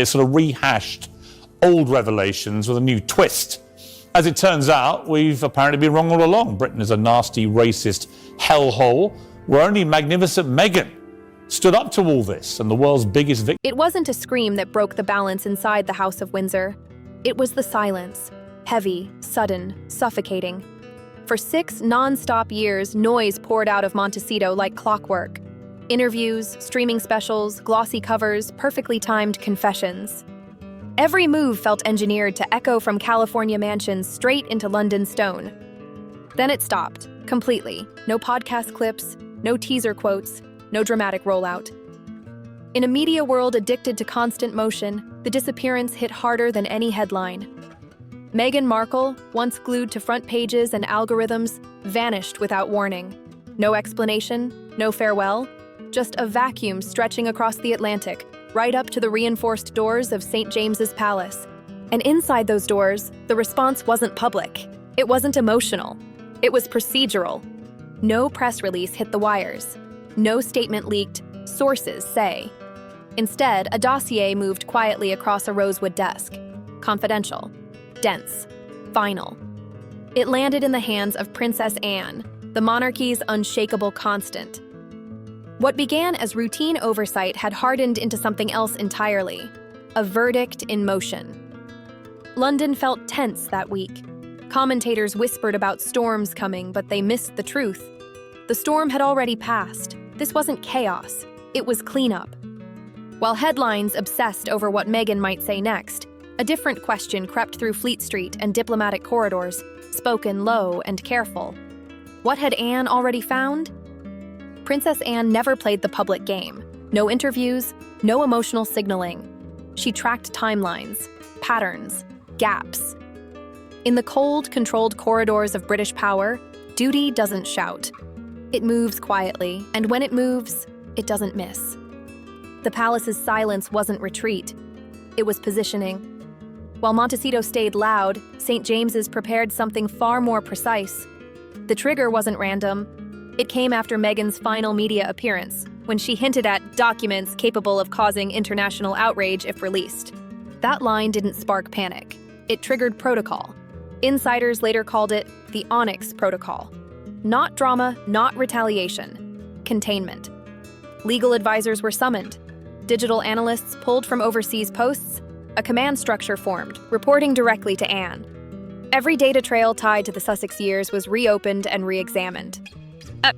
It sort of rehashed old revelations with a new twist. As it turns out, we've apparently been wrong all along. Britain is a nasty, racist hellhole where only magnificent Meghan stood up to all this, and the world's biggest victim. It wasn't a scream that broke the balance inside the House of Windsor. It was the silence. Heavy, sudden, suffocating. For 6 non-stop years, noise poured out of Montecito like clockwork. Interviews, streaming specials, glossy covers, perfectly timed confessions. Every move felt engineered to echo from California mansions straight into London stone. Then it stopped, completely. No podcast clips, no teaser quotes, no dramatic rollout. In a media world addicted to constant motion, the disappearance hit harder than any headline. Meghan Markle, once glued to front pages and algorithms, vanished without warning. No explanation, no farewell, just a vacuum stretching across the Atlantic, right up to the reinforced doors of St. James's Palace. And inside those doors, the response wasn't public. It wasn't emotional. It was procedural. No press release hit the wires. No statement leaked, sources say. Instead, a dossier moved quietly across a rosewood desk. Confidential. Dense. Final. It landed in the hands of Princess Anne, the monarchy's unshakable constant. What began as routine oversight had hardened into something else entirely, a verdict in motion. London felt tense that week. Commentators whispered about storms coming, but they missed the truth. The storm had already passed. This wasn't chaos, it was cleanup. While headlines obsessed over what Meghan might say next, a different question crept through Fleet Street and diplomatic corridors, spoken low and careful. What had Anne already found? Princess Anne never played the public game. No interviews, no emotional signaling. She tracked timelines, patterns, gaps. In the cold, controlled corridors of British power, duty doesn't shout. It moves quietly, and when it moves, it doesn't miss. The palace's silence wasn't retreat. It was positioning. While Montecito stayed loud, St. James's prepared something far more precise. The trigger wasn't random. It came after Meghan's final media appearance, when she hinted at documents capable of causing international outrage if released. That line didn't spark panic. It triggered protocol. Insiders later called it the Onyx protocol. Not drama, not retaliation. Containment. Legal advisors were summoned. Digital analysts pulled from overseas posts. A command structure formed, reporting directly to Anne. Every data trail tied to the Sussex years was reopened and re-examined.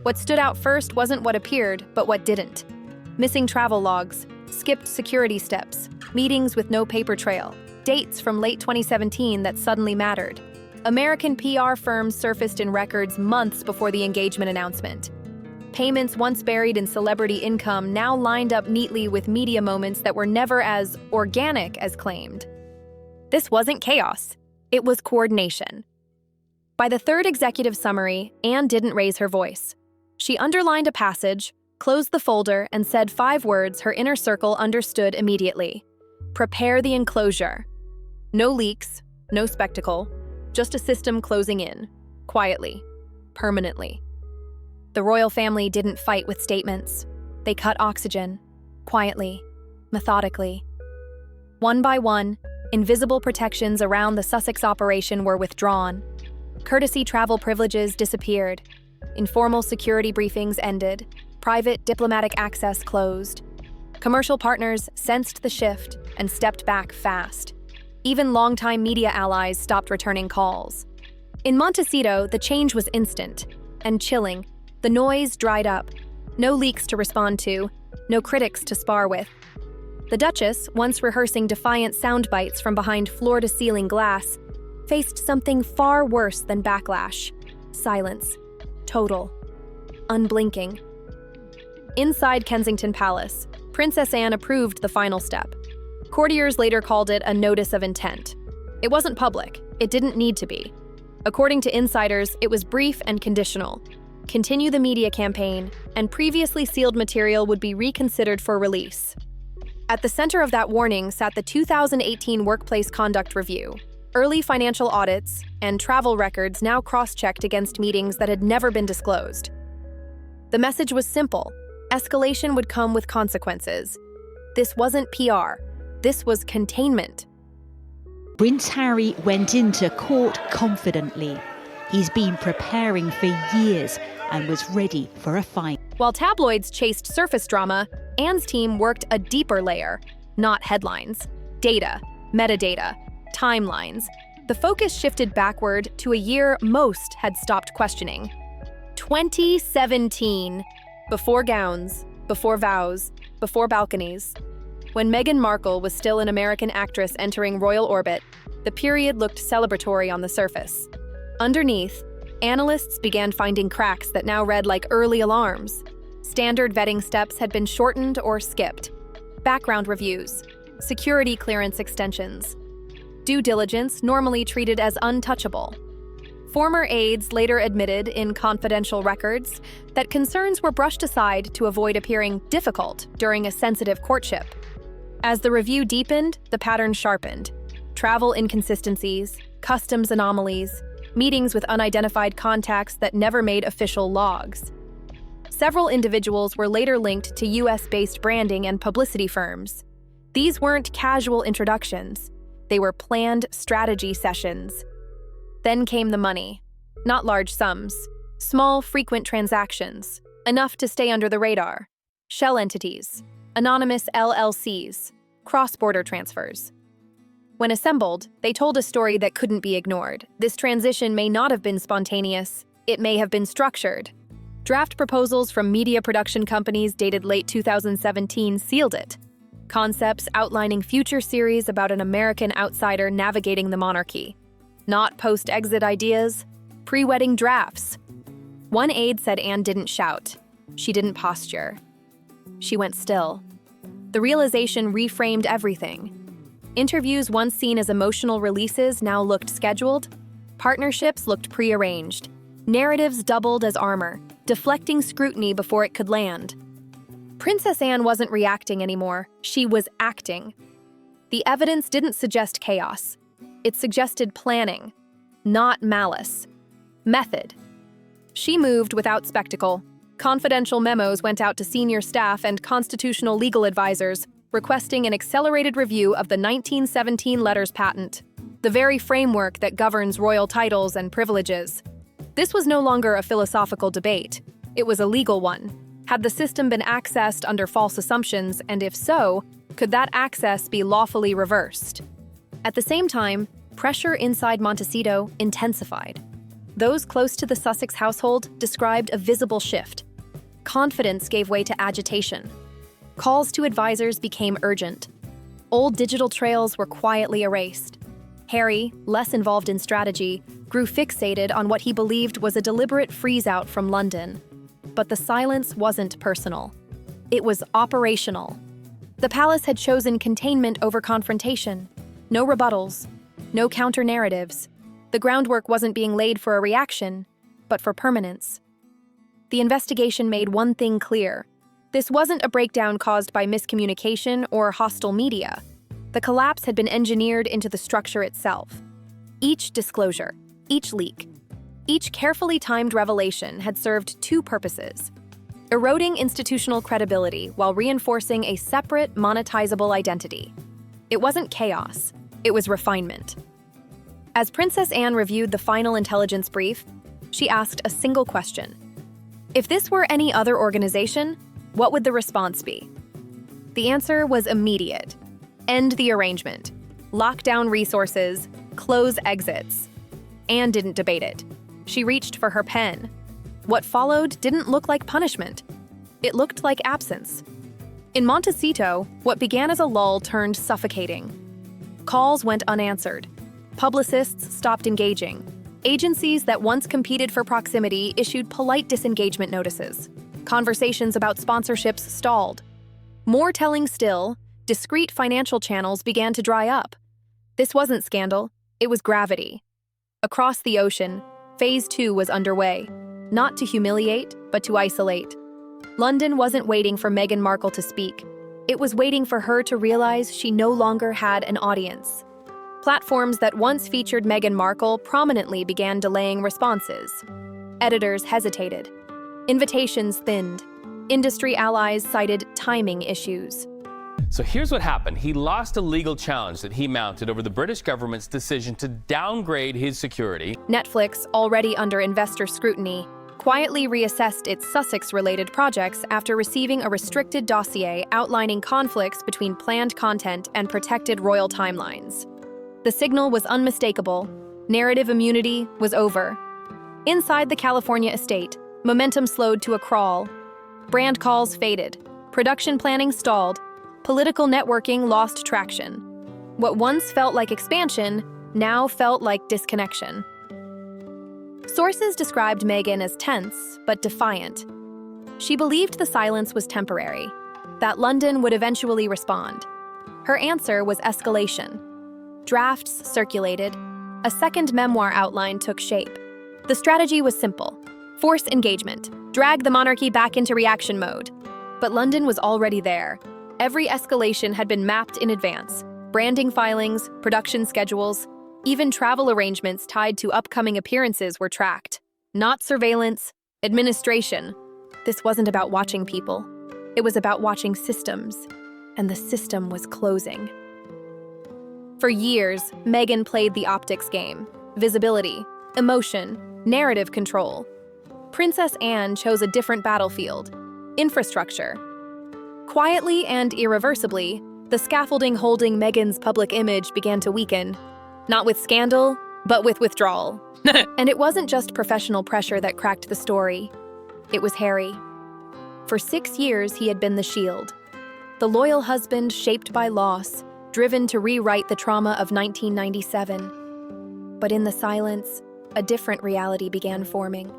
What stood out first wasn't what appeared, but what didn't. Missing travel logs, skipped security steps, meetings with no paper trail, dates from late 2017 that suddenly mattered. American PR firms surfaced in records months before the engagement announcement. Payments once buried in celebrity income now lined up neatly with media moments that were never as organic as claimed. This wasn't chaos. It was coordination. By the third executive summary, Anne didn't raise her voice. She underlined a passage, closed the folder, and said 5 words her inner circle understood immediately. Prepare the enclosure. No leaks, no spectacle, just a system closing in, quietly, permanently. The royal family didn't fight with statements. They cut oxygen, quietly, methodically. One by one, invisible protections around the Sussex operation were withdrawn. Courtesy travel privileges disappeared. Informal security briefings ended. Private diplomatic access closed. Commercial partners sensed the shift and stepped back fast. Even longtime media allies stopped returning calls. In Montecito, the change was instant and chilling. The noise dried up. No leaks to respond to, no critics to spar with. The Duchess, once rehearsing defiant sound bites from behind floor-to-ceiling glass, faced something far worse than backlash. Silence. Total. Unblinking. Inside Kensington Palace, Princess Anne approved the final step. Courtiers later called it a notice of intent. It wasn't public. It didn't need to be. According to insiders, it was brief and conditional. Continue the media campaign, and previously sealed material would be reconsidered for release. At the center of that warning sat the 2018 Workplace Conduct Review. Early financial audits and travel records now cross-checked against meetings that had never been disclosed. The message was simple. Escalation would come with consequences. This wasn't PR. This was containment. Prince Harry went into court confidently. He's been preparing for years and was ready for a fight. While tabloids chased surface drama, Anne's team worked a deeper layer, not headlines. Data, metadata, timelines. The focus shifted backward to a year most had stopped questioning. 2017. Before gowns, before vows, before balconies. When Meghan Markle was still an American actress entering royal orbit, the period looked celebratory on the surface. Underneath, analysts began finding cracks that now read like early alarms. Standard vetting steps had been shortened or skipped. Background reviews, security clearance extensions. Due diligence normally treated as untouchable. Former aides later admitted in confidential records that concerns were brushed aside to avoid appearing difficult during a sensitive courtship. As the review deepened, the pattern sharpened. Travel inconsistencies, customs anomalies, meetings with unidentified contacts that never made official logs. Several individuals were later linked to US-based branding and publicity firms. These weren't casual introductions. They were planned strategy sessions. Then came the money. Not large sums. Small, frequent transactions. Enough to stay under the radar. Shell entities. Anonymous LLCs. Cross-border transfers. When assembled, they told a story that couldn't be ignored. This transition may not have been spontaneous. It may have been structured. Draft proposals from media production companies dated late 2017 sealed it. Concepts outlining future series about an American outsider navigating the monarchy. Not post-exit ideas, pre-wedding drafts. One aide said Anne didn't shout. She didn't posture. She went still. The realization reframed everything. Interviews once seen as emotional releases now looked scheduled. Partnerships looked prearranged. Narratives doubled as armor, deflecting scrutiny before it could land. Princess Anne wasn't reacting anymore. She was acting. The evidence didn't suggest chaos. It suggested planning, not malice. Method. She moved without spectacle. Confidential memos went out to senior staff and constitutional legal advisors, requesting an accelerated review of the 1917 letters patent, the very framework that governs royal titles and privileges. This was no longer a philosophical debate. It was a legal one. Had the system been accessed under false assumptions, and if so, could that access be lawfully reversed? At the same time, pressure inside Montecito intensified. Those close to the Sussex household described a visible shift. Confidence gave way to agitation. Calls to advisors became urgent. Old digital trails were quietly erased. Harry, less involved in strategy, grew fixated on what he believed was a deliberate freeze-out from London. But the silence wasn't personal. It was operational. The palace had chosen containment over confrontation. No rebuttals, no counter-narratives. The groundwork wasn't being laid for a reaction, but for permanence. The investigation made one thing clear. This wasn't a breakdown caused by miscommunication or hostile media. The collapse had been engineered into the structure itself. Each disclosure, each leak, each carefully timed revelation had served two purposes: eroding institutional credibility while reinforcing a separate, monetizable identity. It wasn't chaos, it was refinement. As Princess Anne reviewed the final intelligence brief, she asked a single question. If this were any other organization, what would the response be? The answer was immediate. End the arrangement. Lock down resources. Close exits. Anne didn't debate it. She reached for her pen. What followed didn't look like punishment. It looked like absence. In Montecito, what began as a lull turned suffocating. Calls went unanswered. Publicists stopped engaging. Agencies that once competed for proximity issued polite disengagement notices. Conversations about sponsorships stalled. More telling still, discreet financial channels began to dry up. This wasn't scandal, it was gravity. Across the ocean, Phase 2 was underway, not to humiliate, but to isolate. London wasn't waiting for Meghan Markle to speak. It was waiting for her to realize she no longer had an audience. Platforms that once featured Meghan Markle prominently began delaying responses. Editors hesitated. Invitations thinned. Industry allies cited timing issues. So here's what happened. He lost a legal challenge that he mounted over the British government's decision to downgrade his security. Netflix, already under investor scrutiny, quietly reassessed its Sussex-related projects after receiving a restricted dossier outlining conflicts between planned content and protected royal timelines. The signal was unmistakable. Narrative immunity was over. Inside the California estate, momentum slowed to a crawl. Brand calls faded. Production planning stalled. Political networking lost traction. What once felt like expansion now felt like disconnection. Sources described Meghan as tense but defiant. She believed the silence was temporary, that London would eventually respond. Her answer was escalation. Drafts circulated. A second memoir outline took shape. The strategy was simple: force engagement, drag the monarchy back into reaction mode. But London was already there. Every escalation had been mapped in advance. Branding filings, production schedules, even travel arrangements tied to upcoming appearances were tracked. Not surveillance, administration. This wasn't about watching people. It was about watching systems. And the system was closing. For years, Meghan played the optics game. Visibility, emotion, narrative control. Princess Anne chose a different battlefield: infrastructure. Quietly and irreversibly, the scaffolding holding Meghan's public image began to weaken. Not with scandal, but with withdrawal. And it wasn't just professional pressure that cracked the story. It was Harry. For 6 years, he had been the shield. The loyal husband shaped by loss, driven to rewrite the trauma of 1997. But in the silence, a different reality began forming.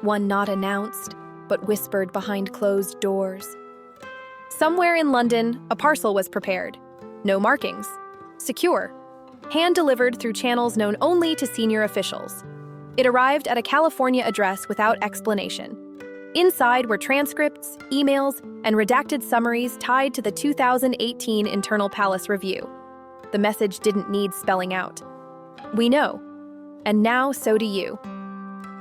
One not announced, but whispered behind closed doors. Somewhere in London, a parcel was prepared. No markings. Secure. Hand-delivered through channels known only to senior officials. It arrived at a California address without explanation. Inside were transcripts, emails, and redacted summaries tied to the 2018 Internal Palace Review. The message didn't need spelling out. We know. And now so do you.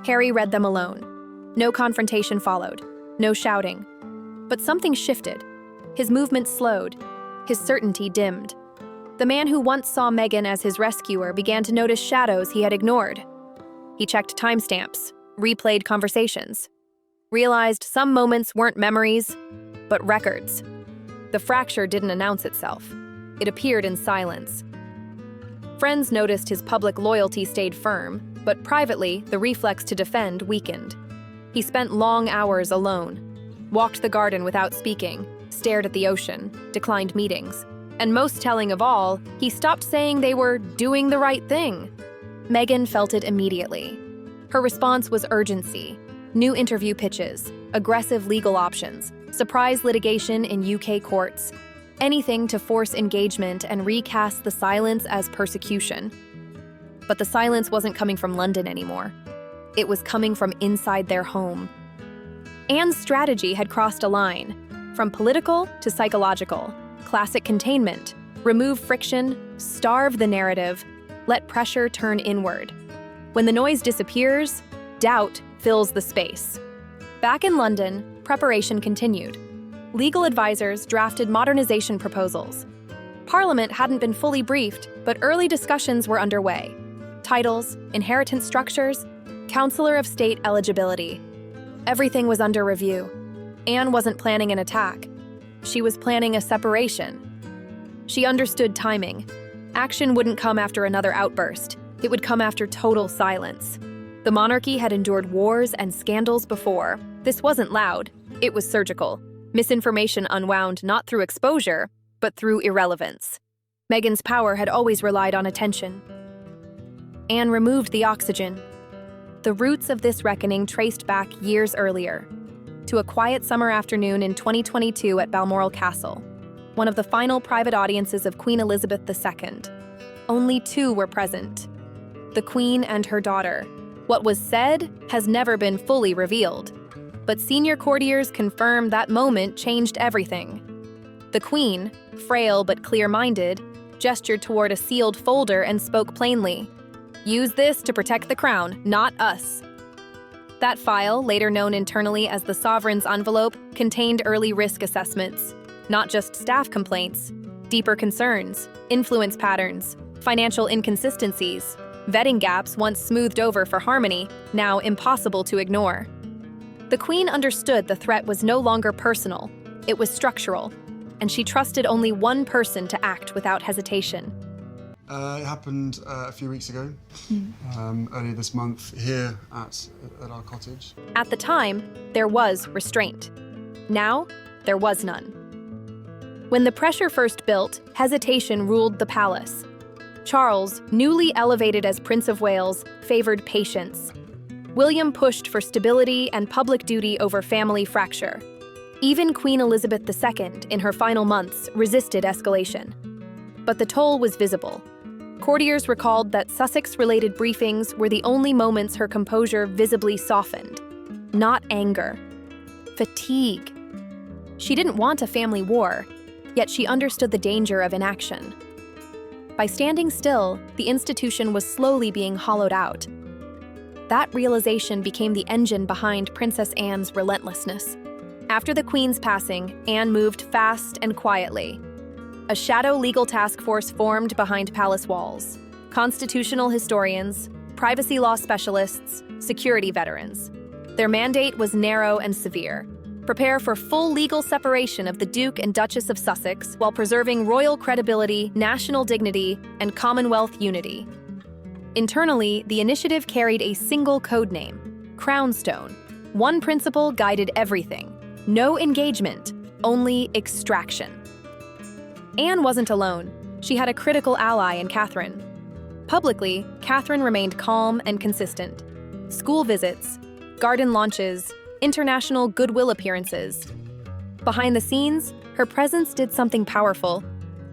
Harry read them alone. No confrontation followed. No shouting. But something shifted. His movement slowed. His certainty dimmed. The man who once saw Meghan as his rescuer began to notice shadows he had ignored. He checked timestamps, replayed conversations, realized some moments weren't memories, but records. The fracture didn't announce itself. It appeared in silence. Friends noticed his public loyalty stayed firm, but privately, the reflex to defend weakened. He spent long hours alone, walked the garden without speaking, stared at the ocean, declined meetings. And most telling of all, he stopped saying they were doing the right thing. Meghan felt it immediately. Her response was urgency. New interview pitches, aggressive legal options, surprise litigation in UK courts, anything to force engagement and recast the silence as persecution. But the silence wasn't coming from London anymore. It was coming from inside their home. Anne's strategy had crossed a line, from political to psychological. Classic containment. Remove friction, starve the narrative, let pressure turn inward. When the noise disappears, doubt fills the space. Back in London, preparation continued. Legal advisors drafted modernization proposals. Parliament hadn't been fully briefed, but early discussions were underway. Titles, inheritance structures, Counselor of State eligibility. Everything was under review. Anne wasn't planning an attack. She was planning a separation. She understood timing. Action wouldn't come after another outburst. It would come after total silence. The monarchy had endured wars and scandals before. This wasn't loud. It was surgical. Misinformation unwound not through exposure, but through irrelevance. Meghan's power had always relied on attention. Anne removed the oxygen. The roots of this reckoning traced back years earlier, to a quiet summer afternoon in 2022 at Balmoral Castle, one of the final private audiences of Queen Elizabeth II. Only 2 were present, the Queen and her daughter. What was said has never been fully revealed, but senior courtiers confirm that moment changed everything. The Queen, frail but clear-minded, gestured toward a sealed folder and spoke plainly. "Use this to protect the crown, not us." That file, later known internally as the Sovereign's envelope, contained early risk assessments. Not just staff complaints, deeper concerns, influence patterns, financial inconsistencies, vetting gaps once smoothed over for harmony, now impossible to ignore. The Queen understood the threat was no longer personal, it was structural, and she trusted only one person to act without hesitation. It happened a few weeks ago, earlier this month, here at our cottage. At the time, there was restraint. Now, there was none. When the pressure first built, hesitation ruled the palace. Charles, newly elevated as Prince of Wales, favored patience. William pushed for stability and public duty over family fracture. Even Queen Elizabeth II, in her final months, resisted escalation. But the toll was visible. Courtiers recalled that Sussex-related briefings were the only moments her composure visibly softened. Not anger. Fatigue. She didn't want a family war, yet she understood the danger of inaction. By standing still, the institution was slowly being hollowed out. That realization became the engine behind Princess Anne's relentlessness. After the Queen's passing, Anne moved fast and quietly. A shadow legal task force formed behind palace walls. Constitutional historians, privacy law specialists, security veterans. Their mandate was narrow and severe. Prepare for full legal separation of the Duke and Duchess of Sussex while preserving royal credibility, national dignity, and Commonwealth unity. Internally, the initiative carried a single code name, Crownstone. One principle guided everything. No engagement, only extraction. Anne wasn't alone. She had a critical ally in Catherine. Publicly, Catherine remained calm and consistent. School visits, garden launches, international goodwill appearances. Behind the scenes, her presence did something powerful.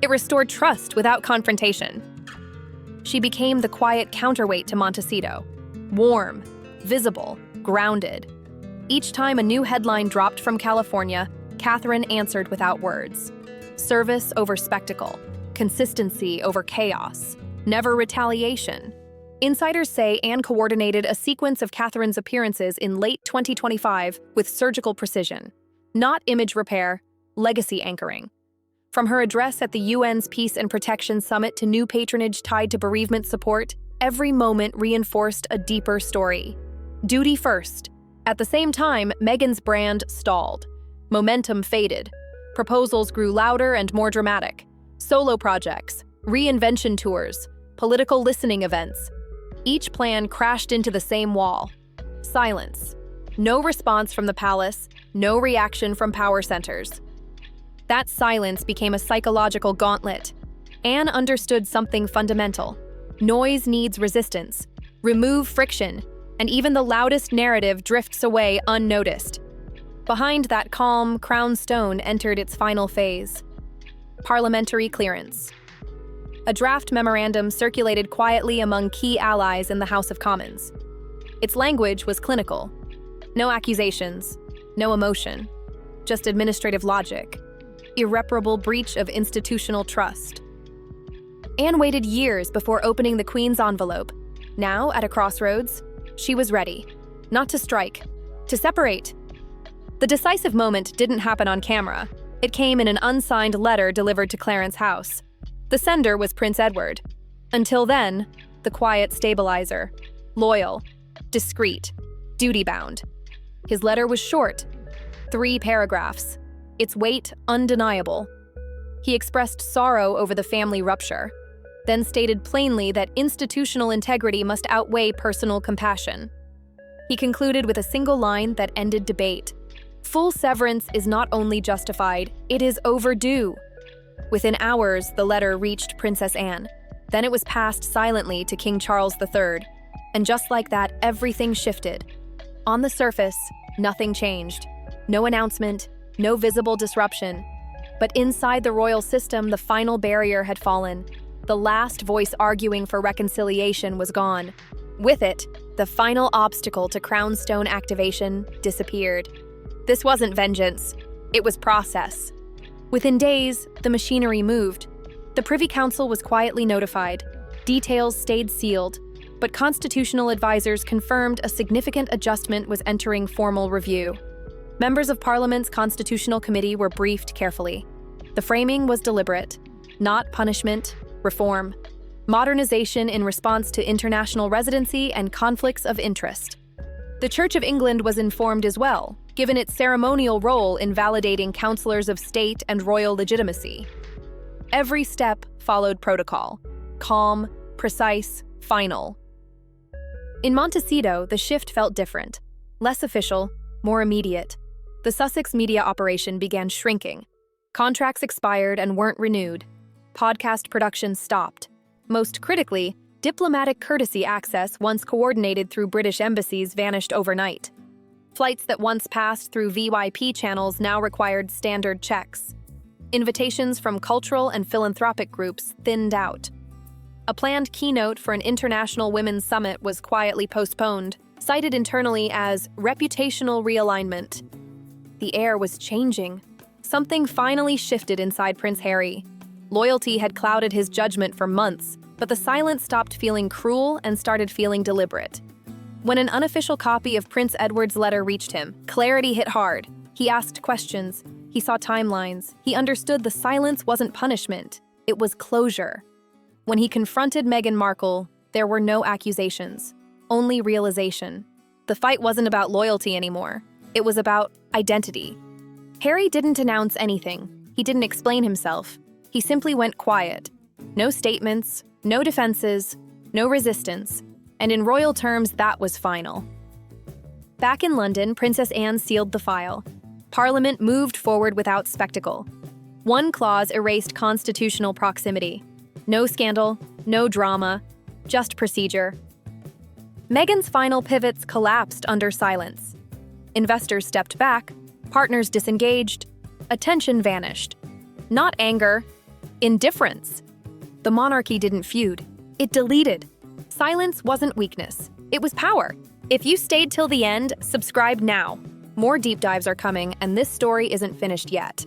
It restored trust without confrontation. She became the quiet counterweight to Montecito. Warm, visible, grounded. Each time a new headline dropped from California, Catherine answered without words. Service over spectacle, consistency over chaos, never retaliation. Insiders say Anne coordinated a sequence of Catherine's appearances in late 2025 with surgical precision. Not image repair, legacy anchoring. From her address at the UN's Peace and Protection Summit to new patronage tied to bereavement support, every moment reinforced a deeper story. Duty first. At the same time, Meghan's brand stalled. Momentum faded. Proposals grew louder and more dramatic. Solo projects, reinvention tours, political listening events. Each plan crashed into the same wall. Silence. No response from the palace, no reaction from power centers. That silence became a psychological gauntlet. Anne understood something fundamental. Noise needs resistance. Remove friction, and even the loudest narrative drifts away unnoticed. Behind that calm, Crownstone entered its final phase. Parliamentary clearance. A draft memorandum circulated quietly among key allies in the House of Commons. Its language was clinical. No accusations, no emotion, just administrative logic. Irreparable breach of institutional trust. Anne waited years before opening the Queen's envelope. Now, at a crossroads, she was ready. Not to strike, to separate. The decisive moment didn't happen on camera. It came in an unsigned letter delivered to Clarence House. The sender was Prince Edward. Until then, the quiet stabilizer. Loyal, discreet, duty-bound. His letter was short, 3 paragraphs. Its weight undeniable. He expressed sorrow over the family rupture, then stated plainly that institutional integrity must outweigh personal compassion. He concluded with a single line that ended debate. Full severance is not only justified, it is overdue. Within hours, the letter reached Princess Anne. Then it was passed silently to King Charles III. And just like that, everything shifted. On the surface, nothing changed. No announcement, no visible disruption. But inside the royal system, the final barrier had fallen. The last voice arguing for reconciliation was gone. With it, the final obstacle to Crownstone activation disappeared. This wasn't vengeance. It was process. Within days, the machinery moved. The Privy Council was quietly notified. Details stayed sealed, but constitutional advisors confirmed a significant adjustment was entering formal review. Members of Parliament's Constitutional Committee were briefed carefully. The framing was deliberate, not punishment, reform, modernization in response to international residency and conflicts of interest. The Church of England was informed as well, given its ceremonial role in validating councillors of state and royal legitimacy. Every step followed protocol, calm, precise, final. In Montecito, the shift felt different, less official, more immediate. The Sussex media operation began shrinking. Contracts expired and weren't renewed. Podcast production stopped. Most critically, diplomatic courtesy access once coordinated through British embassies vanished overnight. Flights that once passed through VYP channels now required standard checks. Invitations from cultural and philanthropic groups thinned out. A planned keynote for an international women's summit was quietly postponed, cited internally as reputational realignment. The air was changing. Something finally shifted inside Prince Harry. Loyalty had clouded his judgment for months, but the silence stopped feeling cruel and started feeling deliberate. When an unofficial copy of Prince Edward's letter reached him, clarity hit hard. He asked questions. He saw timelines. He understood the silence wasn't punishment. It was closure. When he confronted Meghan Markle, there were no accusations, only realization. The fight wasn't about loyalty anymore. It was about identity. Harry didn't announce anything. He didn't explain himself. He simply went quiet. No statements, no defenses, no resistance. And in royal terms, that was final. Back in London, Princess Anne sealed the file. Parliament moved forward without spectacle. One clause erased constitutional proximity. No scandal, no drama, just procedure. Meghan's final pivots collapsed under silence. Investors stepped back, partners disengaged, attention vanished. Not anger, indifference. The monarchy didn't feud, it deleted. Silence wasn't weakness, it was power. If you stayed till the end, subscribe now. More deep dives are coming, and this story isn't finished yet.